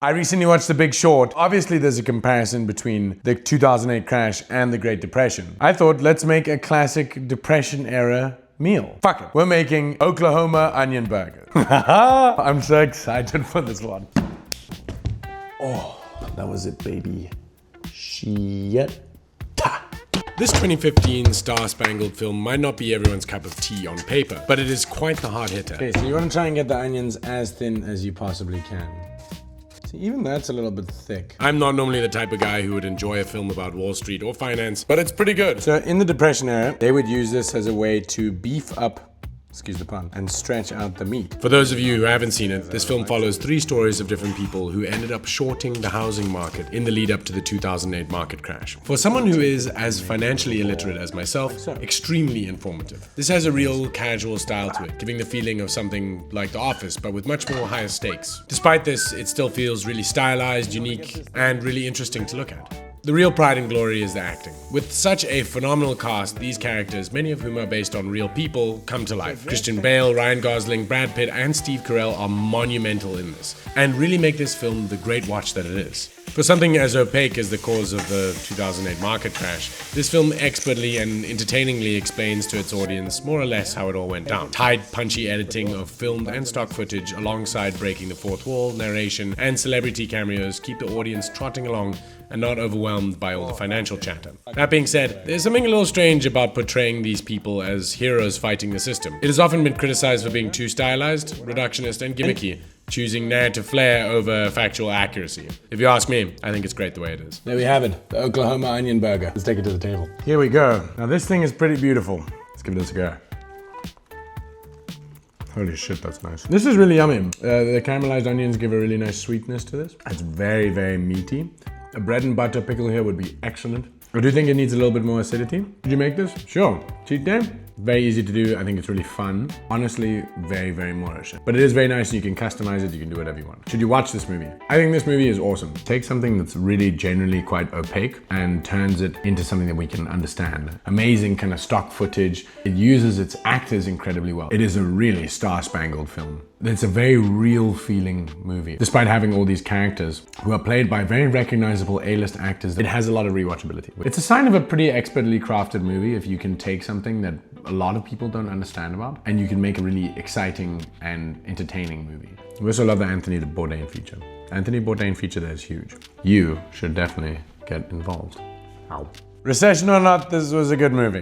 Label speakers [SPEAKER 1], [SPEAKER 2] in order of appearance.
[SPEAKER 1] I recently watched The Big Short. Obviously, there's a comparison between the 2008 crash and the Great Depression. I thought, let's make a classic Depression era meal. Fuck it. We're making Oklahoma onion burgers. I'm so excited for this one. Oh, that was it, baby. Shit.
[SPEAKER 2] This 2015 Star-Spangled film might not be everyone's cup of tea on paper, but it is quite the hard hitter.
[SPEAKER 1] Okay, so you want to try and get the onions as thin as you possibly can. See, even that's a little bit thick.
[SPEAKER 2] I'm not normally the type of guy who would enjoy a film about Wall Street or finance, but it's pretty good.
[SPEAKER 1] So in the Depression era, they would use this as a way to beef up, excuse the pun, and stretch out the meat.
[SPEAKER 2] For those of you who haven't seen it, this film follows 3 stories of different people who ended up shorting the housing market in the lead up to the 2008 market crash. For someone who is as financially illiterate as myself, extremely informative. This has a real casual style to it, giving the feeling of something like The Office, but with much more higher stakes. Despite this, it still feels really stylized, unique, and really interesting to look at. The real pride and glory is the acting. With such a phenomenal cast, these characters, many of whom are based on real people, come to life. Christian Bale, Ryan Gosling, Brad Pitt, and Steve Carell are monumental in this, and really make this film the great watch that it is. For something as opaque as the cause of the 2008 market crash, this film expertly and entertainingly explains to its audience more or less how it all went down. Tight, punchy editing of filmed and stock footage alongside breaking the fourth wall, narration, and celebrity cameos keep the audience trotting along and not overwhelmed by all the financial chatter. That being said, there's something a little strange about portraying these people as heroes fighting the system. It has often been criticized for being too stylized, reductionist, and gimmicky, choosing narrative flair over factual accuracy. If you ask me, I think it's great the way it is.
[SPEAKER 1] There we have it, the Oklahoma onion burger. Let's take it to the table. Here we go. Now this thing is pretty beautiful. Let's give this a go. Holy shit, that's nice. This is really yummy. The caramelized onions give a really nice sweetness to this. It's very, very meaty. A bread and butter pickle here would be excellent. I do think it needs a little bit more acidity. Did you make this? Sure. Cheat day? Very easy to do. I think it's really fun. Honestly, very, very moreish. But it is very nice and you can customize it. You can do whatever you want. Should you watch this movie? I think this movie is awesome. Take something that's really generally quite opaque and turns it into something that we can understand. Amazing kind of stock footage. It uses its actors incredibly well. It is a really star-spangled film. It's a very real feeling movie. Despite having all these characters who are played by very recognizable A-list actors, it has a lot of rewatchability. It's a sign of a pretty expertly crafted movie if you can take something that a lot of people don't understand about and you can make a really exciting and entertaining movie. We also love the Anthony Bourdain feature. Anthony Bourdain feature there is huge. You should definitely get involved. Ow. Recession or not, this was a good movie.